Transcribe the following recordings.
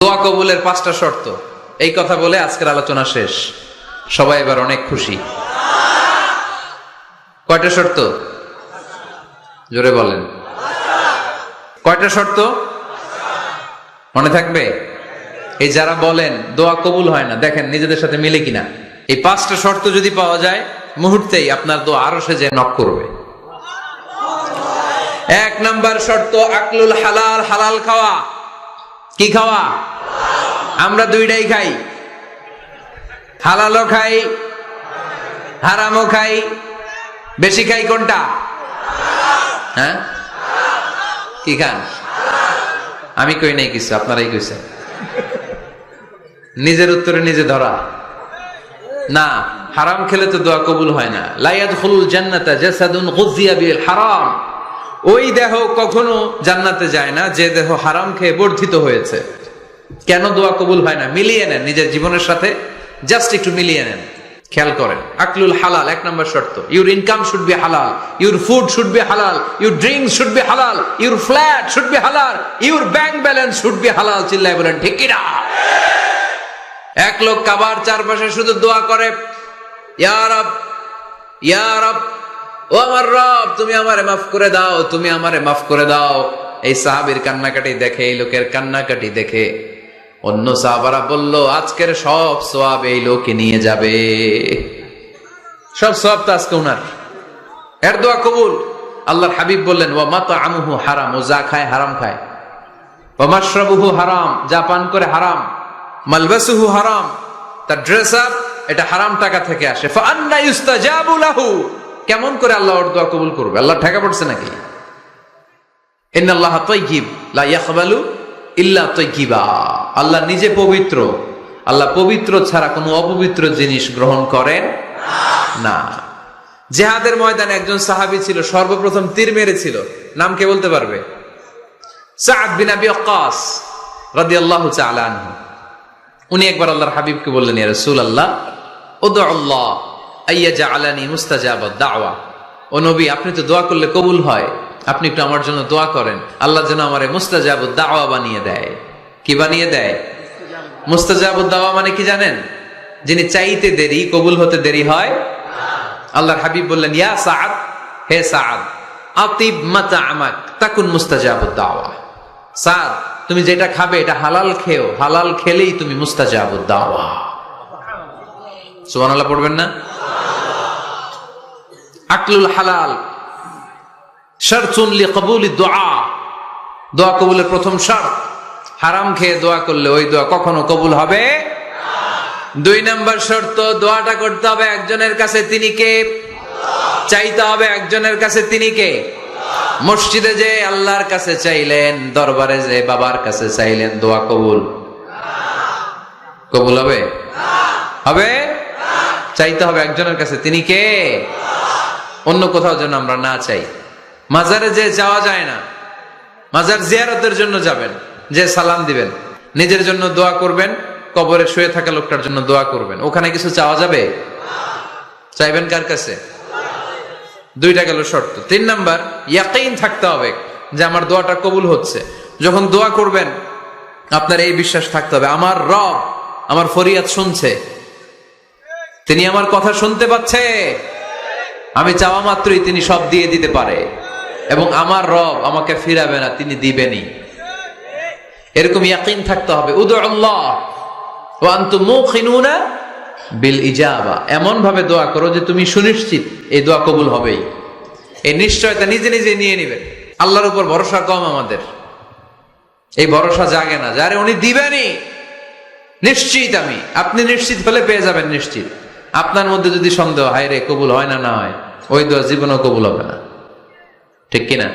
দোয়া কবুলের 5টা শর্ত, এই কথা বলে আজকের আলোচনা শেষ। সবাই এবার অনেক খুশি। কয়টা শর্ত? জোরে বলেন। কয়টা শর্ত মনে থাকবে? এই যারা বলেন দোয়া কবুল হয় না, দেখেন নিজেদের সাথে মিলে কিনা। এই 5টা শর্ত যদি পাওয়া যায়, মুহূর্তেই আপনার দোয়া আরো সে যে নক করবে। 1 নাম্বার শর্ত আকলুল হালাল, হালাল খাওয়া। কি খাওয়া? আমরা দুইটাই খাই, হালালও খাই হারামও খাই। বেশি খাই কোনটা? হ্যাঁ, কি খান? আমি কই নাই কিছু, আপনারাই কইছেন। নিজের উত্তরে নিজে ধরা না। হারাম খেলে তো দোয়া কবুল হয় না। লা ইয়াদখুলুল জান্নাতা জাসাদুন গুযিয়া বিল হারাম। ওই দেহ কখনো জান্নাতে যায় না যে দেহ হারাম খেয়ে বর্ধিত হয়েছে। কেন দোয়া কবুল হয় না? মিলিয়ে নেন নিজের জীবনের সাথে, জাস্ট একটু মিলিয়ে নেন, খেয়াল করেন। আকলুল হালাল 1 নম্বর শর্ত। ইউর ইনকাম শুড বি হালাল, ইউর ফুড শুড বি হালাল, ইউর ড্রিঙ্কস শুড বি হালাল, ইউর ফ্ল্যাট শুড বি হালাল, your bank balance should be হালাল। চিল্লায় বলেন ঠিক কিনা? এক লোক কাবার চারপাশে শুধু দোয়া করে, ইয়া রব, ইয়া রব, ও আমার রব, তুমি আমারে মাফ করে দাও, তুমি আমারে মাফ করে দাও। এই সাহাবীর কান্নাকাটি দেখে, এই লোকের কান্নাকাটি দেখে অন্য সাহাবারা বলল, আজকের সব সওয়াব এই লোকে নিয়ে যাবে। সব সওয়াব তো আজকে উনার। এর দোয়া কবুল। আল্লাহর হাবিব বললেন, ওয়া মাতআমুহু হারাম, ও যা খায় হারাম খায়। ওয়া মাশরাবুহু হারাম, যা পান করে হারাম। মালবাসুহু হারাম, তার ড্রেস আপ এটা হারাম টাকা থেকে আসে। ফা আন্না ইউস্তাজাবু লাহু, কেমন করে আল্লাহ ওর দোয়া কবুল করবে? আল্লাহ ঠেকা পড়ছে নাকি? ইন্নাল্লাহা তাইয়্যিব লা ইয়াকবালু ইল্লা তাইয়্যিবা। আল্লাহ নিজে পবিত্র, আল্লাহ পবিত্র ছাড়া কোনো অপবিত্র জিনিস গ্রহণ করেন না। জিহাদের ময়দানে একজন সাহাবী ছিল, সর্বপ্রথম তীর মেরেছিল। নাম কে বলতে পারবে? সাদ বিন আবি ওয়াক্কাস রাদিয়াল্লাহু তাআলা আনহু। উনি একবার আল্লাহর হাবিবকে বললেন, ইয়া রাসূলুল্লাহ, উদউ আল্লাহ আইয়াজআলানি মুস্তাজাবাদ দাওয়া। ও নবী, আপনি তো দোয়া করলে কবুল হয়, আপনি একটু আমার জন্য দোয়া করেন, আল্লাহ যেন আমারে মুস্তাজাবুদ দাওয়া বানিয়ে দেয়। কি বানিয়ে দেয়? মুস্তাজাবুদ দাওয়া মানে কি জানেন? যিনি চাইতে দেরি, কবুল হতে দেরি হয়। আল্লাহর হাবিব বললেন, ইয়া সাআদ, হে সাআদ, আতিব মাতআমাক তাকুন মুস্তাজাবুদ দাওয়া। সাআদ, তুমি যেটা খাবে এটা হালাল খেও, হালাল খেলেই তুমি মুস্তাজাবুদ দাওয়া। সুবহানাল্লাহ পড়বেন না? আকলুল হালাল শারতুন লিকবুলিদ দুআ, দোয়া কবুলের প্রথম শর্ত। হারাম খেয়ে দোয়া করলে ওই দোয়া কখনো কবুল হবে না। 2 নাম্বার শর্ত, দোয়াটা করতে হবে একজনের কাছে, তিনি কে? চাইতে হবে একজনের কাছে, তিনি কে? মসজিদে যে আল্লাহর কাছে চাইলেন, দরবারে যে বাবার কাছে চাইলেন, দোয়া কবুল কবুল হবে? হবে? চাইতে হবে একজনের কাছে, তিনি কে? অন্য কোথাও যেন আমরা না চাই। মাজারে যে যাওয়া যায় না, মাজার জিয়ারতের জন্য যাবেন, যে সালাম দিবেন, নিজের জন্য দোয়া করবেন, কবরে শুয়ে থাকা লোকটার জন্য দোয়া করবেন। ওখানে কিছু চাওয়া যাবে? চাইবেন কার কাছে? 2টা গেল শর্ত। 3 নাম্বার, ইয়াকিন থাকতে হবে যে আমার দোয়াটা কবুল হচ্ছে। যখন দোয়া করবেন আপনার এই বিশ্বাস থাকতে হবে, আমার রব আমার ফরিয়াদ শুনছে, তিনি আমার কথা শুনতে পাচ্ছে, আমি চাওয়া মাত্রই তিনি সব দিয়ে দিতে পারে, এবং আমার রব আমাকে ফিরাবে না, তিনি দিবেনই। এরকম ইয়াকিন থাকতে হবে। উদুল্লাহ ওয়া আনতুম মুকিনুনা বিল ইজাবা, এমন ভাবে দোয়া করো যে তুমি সুনিশ্চিত এই দোয়া কবুল হবেই। এই নিশ্চয়তা নিজে নিজে নিয়ে নেবেন। আল্লাহর উপর ভরসা কম আমাদের, এই ভরসা জাগে না যারে উনি দিবেনই, নিশ্চিত আমি। আপনি নিশ্চিত হলে পেয়ে যাবেন নিশ্চিত। আপনার মধ্যে যদি সন্দেহ, হায় রে কবুল হয় না, না হয়, ওই দোয়া জীবনেও কবুল হবে না। ঠিক কিনা?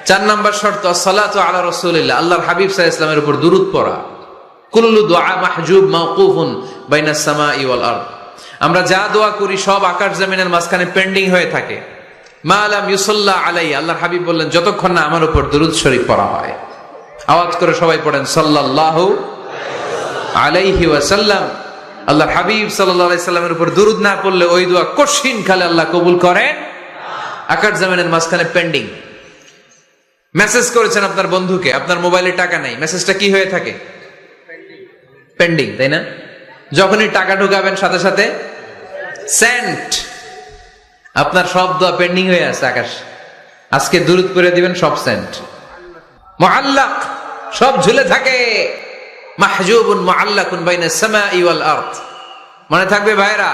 4 নাম্বার শর্ত, সালাতু আলা রাসূলিল্লাহ, আল্লাহর হাবিব সাল্লাল্লাহু আলাইহি ওয়াসাল্লামের উপর দুরূদ পড়া। কুল্লু দুআ মাহজুব মাওকুফুন বাইনাস সামাই ওয়াল আরদ। আমরা যা দোয়া করি সব আকাশ জমিনের মাঝখানে পেন্ডিং হয়ে থাকে। মা লাম ইউসাল্লা আলাইহি, আল্লাহর হাবিব বললেন, যতক্ষণ না আমার উপর দুরূদ শরীফ পড়া হয়। আওয়াজ করে সবাই পড়েন, সাল্লাল্লাহু আলাইহি ওয়াসাল্লাম। আল্লাহর হাবিব সাল্লাল্লাহু আলাইহি সাল্লামের উপর দুরূদ না পড়লে ওই দোয়া কঠিন খালে আল্লাহ কবুল করেন। আকাশ জমিনের মাঝখানে পেন্ডিং। মেসেজ করেছেন আপনার বন্ধুকে, আপনার মোবাইলে টাকা নাই, মেসেজটা কি হয়ে থাকে? পেন্ডিং, তাই না? যখনই টাকা ঢুকাবেন সাথে সাথে সেন্ট, আপনার সব দোয়া পেন্ডিং হয়ে আছে আকাশ। আজকে দুরূদ করে দিবেন, সব সেন্ট। মুআল্লাক, সব ঝুলে থাকে। মাহজুবুন মুআল্লাকুন বাইনাস সামাই ওয়াল আরদ। মনে থাকবে ভাইরা?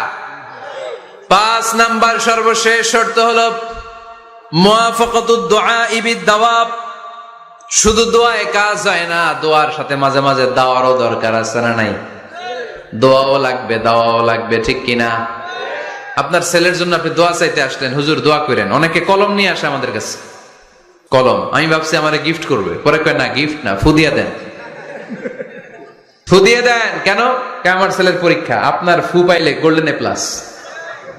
5 নাম্বার সর্বশেষ শর্ত হলো মুওয়াফাকাতুদ দুআই বিদ-দাওয়াব। শুধু দোয়ায় কাজ হয় না, দোয়ার সাথে মাঝে মাঝে দাওয়ারও দরকার আছে না নাই? দোয়াও লাগবে, দাওয়াও লাগবে, ঠিক কিনা? আপনার ছেলের জন্য আপনি দোয়া চাইতে আসলেন, হুজুর দোয়া করেন। অনেকে কলম নিয়ে আসে আমাদের কাছে, কলম। আমি ভাবছি আমারে গিফট করবে, পরে কয় না, গিফট না, ফু দিয়ে দেন। ফু দিয়ে দেন কেন? আমার ছেলের পরীক্ষা, আপনার ফু পাইলে গোল্ডেন এ প্লাস।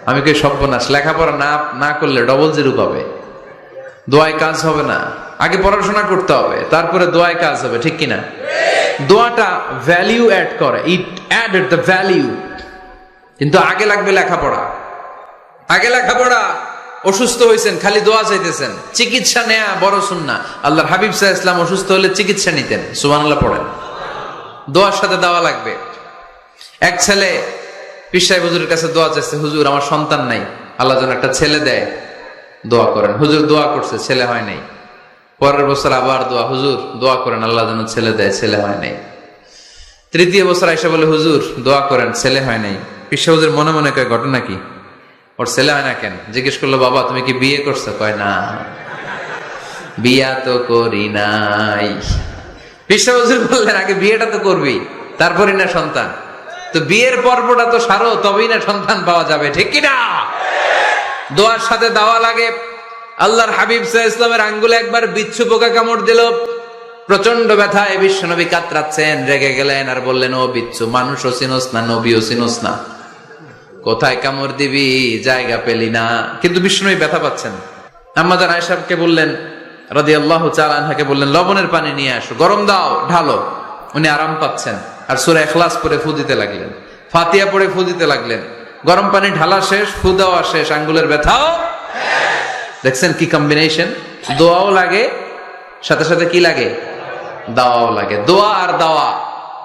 আমি কই সর্বনাশ, লেখাপড়া না করলে ডবল জিরো পাবে, দোয়ায় কাজ হবে না। আগে পড়াশোনা করতে হবে, তারপরে দোয়ায় কাজ হবে, ঠিক কিনা? দোয়াটা ভ্যালিউ অ্যাড করে, ইট অ্যাডেড দ্য ভ্যালিউ। কিন্তু আগে লাগবে লেখাপড়া, আগে লেখাপড়া। অসুস্থ হয়েছেন, খালি দোয়া চাইতেছেন। চিকিৎসা নেয়া বড় সুন্নাহ। আল্লাহর হাবিব সাল্লাল্লাহু আলাইহি ওয়াসাল্লাম অসুস্থ হলে চিকিৎসা নিতেন। সুবহানাল্লাহ পড়েন। দোয়ার সাথে দাওয়া লাগবে। এক ছেলে পীর সাহেব হুজুরের কাছে দোয়া চাইছে, হুজুর আমার সন্তান নাই, আল্লাহ যেন একটা ছেলে দেয়, দোয়া করেন। হুজুর দোয়া করছে, ছেলে হয় নাই। পরের বছর আবার দোয়া, হুজুর দোয়া করেন আল্লাহ যেন ছেলে দেয়, ছেলে হয় নাই। তৃতীয় বছর আইসা বলে, হুজুর দোয়া করেন, ছেলে হয় নাই। পীর সাহেব হুজুর মনে মনে কয়, ঘটনা কি? ওর ছেলে হয় না কেন? জিজ্ঞেস করলো, বাবা তুমি কি বিয়ে করছো? কয় না, বিয়া তো করি নাই। পীর সাহেব হুজুর বললেন, আগে বিয়েটা তো করবি, তারপরই না সন্তান। তো বিয়ের পর্বটা তো সারো, তবেই না সন্তান পাওয়া যাবে, ঠিক কিনা? দোয়ার সাথে দাওয়া লাগে। আল্লাহর হাবিব সাল্লাল্লাহু আলাইহি ওয়াসাল্লামের আঙ্গুলে একবার বিচ্ছু পোকা কামড় দিল, প্রচন্ড ব্যথায় বিশ্বনবী কাতরাচ্ছেন, রেগে গেলেন আর বললেন, ও বিচ্ছু, মানুষও চিনোস না, নবীও চিনোস না, কোথায় কামড় দিবি, জায়গা পেলি না। কিন্তু বিশ্বনবী ব্যথা পাচ্ছেন। আম্মা জান আয়েশাকে বললেন রাদিয়াল্লাহু তাআলা আনহাকে বললেন, লবণের পানি নিয়ে আসো, গরম দাও, ঢালো। উনি আরাম পাচ্ছেন আর সূরা ইখলাস পড়ে ফু দিতে লাগলেন, ফাতিহা পড়ে ফু দিতে লাগলেন। গরম পানি ঢালা শেষ, ফু দেওয়া শেষ, আঙ্গুলের ব্যথাও। দেখছেন কি কম্বিনেশন? দোয়াও লাগে, সাথে সাথে কি লাগে? দাওয়াও লাগে। দোয়া আর দাওয়া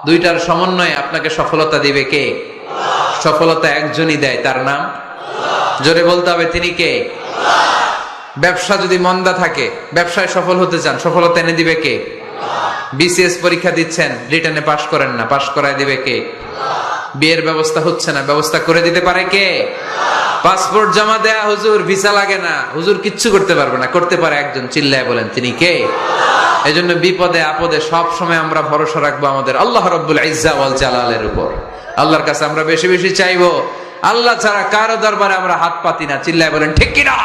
দুইটার সমন্বয়ে আপনাকে সফলতা দিবে কে? সফলতা একজনই দেয়, তার নাম জোরে বলতে হবে, তিনি কে? ব্যবসা যদি মন্দা থাকে, ব্যবসায় সফল হতে চান, সফলতা এনে দিবে কে? বিসিএস পরীক্ষা দিচ্ছেন, রিটেনে পাশ করেন না, পাশ করায় দিবে কে? বিয়ের ব্যবস্থা হচ্ছে না, ব্যবস্থা করে দিতে পারে কে? পাসপোর্ট জমা দেয়া, হুজুর ভিসা লাগে না, হুজুর কিচ্ছু করতে পারবে না, করতে পারে একজন, চিল্লায় বলেন তিনি কে? এজন্য বিপদে আপদে সব সময় আমরা ভরসা রাখবো আমাদের আল্লাহ রাব্বুল ইজ্জা ওয়াল জালালের উপর। আল্লাহর কাছে আমরা বেশি বেশি চাইবো। আল্লাহ ছাড়া কারো দরবারে আমরা হাত পাতি না, চিল্লায় বলেন ঠিক কিনা?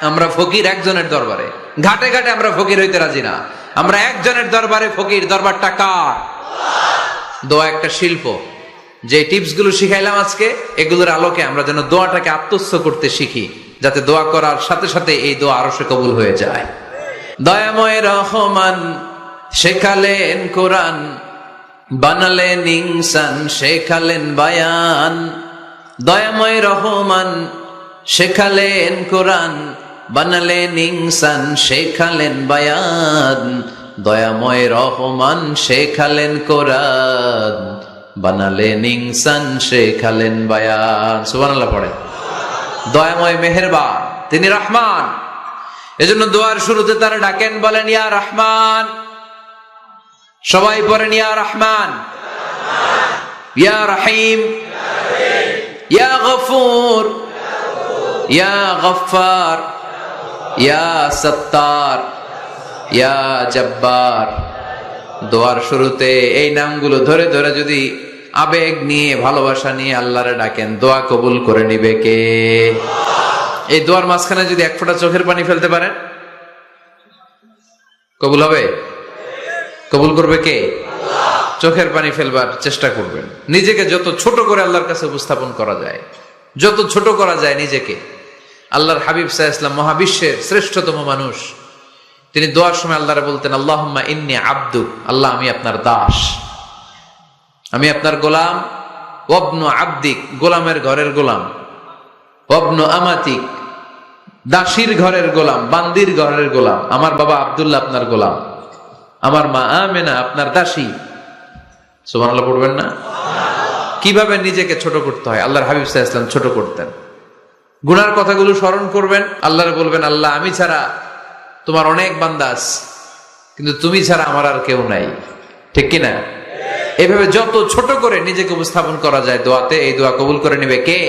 আমরা ফকির একজনের দরবারে, ঘাটে ঘাটে আমরা ফকির হইতে রাজি না, আমরা একজনের দরবারে ফকির। দরবারটা কার? দোয়া একটা শিল্প। যে টিপস গুলো শিখাইলাম আজকে, এগুলোর আলোকে আমরা যেন দোয়াটাকে আত্মস্থ করতে শিখি, যাতে দোয়া করার সাথে সাথে এই দোয়া আরশে কবুল হয়ে যায়। দয়াময় রহমান শেখালেন কোরআন, বানালেন ইনসান, শেখালেন বায়ান। দয়াময় রহমান শেখালেন কোরআন, বানালেন ইনসান, শেখালেন বায়ান। দয়াময় রহমান শেখালেন কোরআন, বানালেন ইনসান, শেখালেন বায়ান। সুবহানাল্লাহ পড়ে। দয়াময় মেহেরবান, তিনি রহমান। এজন্য দোয়ার শুরুতে তারা ডাকেন, বলেন ইয়া রহমান। সবাই পড়েন ইয়া রহমান, ইয়া রহিম, ইয়া গফুর, ইয়া গফফার, ইয়া সত্তার, ইয়া জব্বার। দোয়ার শুরুতে এই নামগুলো ধরে ধরে যদি আবেগ নিয়ে, ভালোবাসা নিয়ে আল্লাহরে ডাকেন, দোয়া কবুল করে নিবে কে? এই দোয়ার মাঝখানে যদি এক ফোঁটা চোখের পানি ফেলতে পারেন, কবুল হবে? কবুল করবে কে? চোখের পানি ফেলবার চেষ্টা করবেন। নিজেকে যত ছোট করে আল্লাহর কাছে উপস্থাপন করা যায়, যত ছোট করা যায় নিজেকে। আল্লাহর হাবিব সাল্লাল্লাহু আলাইহি ওয়াসাল্লাম মহাবিশ্বের শ্রেষ্ঠতম মানুষ, তিনি দোয়ার সময় আল্লাহরে বলতেন, আল্লাহুম্মা ইন্নী আবদুক, আল্লাহ আমি আপনার দাস, আমি আপনার গোলাম। ওয়াবনু আবদিক, গোলামের ঘরের গোলাম। ওয়াবনু আমাতিক, দাসীর ঘরের গোলাম, বান্দির ঘরের গোলাম। আমার বাবা আব্দুল্লাহ আপনার গোলাম, আমার মা আমেনা আপনার দাসী। সুবহানাল্লাহ পড়বেন না? কিভাবে নিজেকে ছোট করতে হয় আল্লাহর হাবিব সাল্লাল্লাহু আলাইহি ওয়াসাল্লাম ছোট করতেন। গুনার কথাগুলো স্মরণ করবেন, আল্লাহরে বলবেন, আল্লাহ আমি ছাড়া তোমার অনেক বান্দা আছে, কিন্তু তুমি ছাড়া আমার আর কেউ নাই, ঠিক কিনা? এভাবে যত ছোট করে নিজেকে উপস্থাপন করা যায় দোয়াতে, এই দোয়া কবুল করে নেবে কে?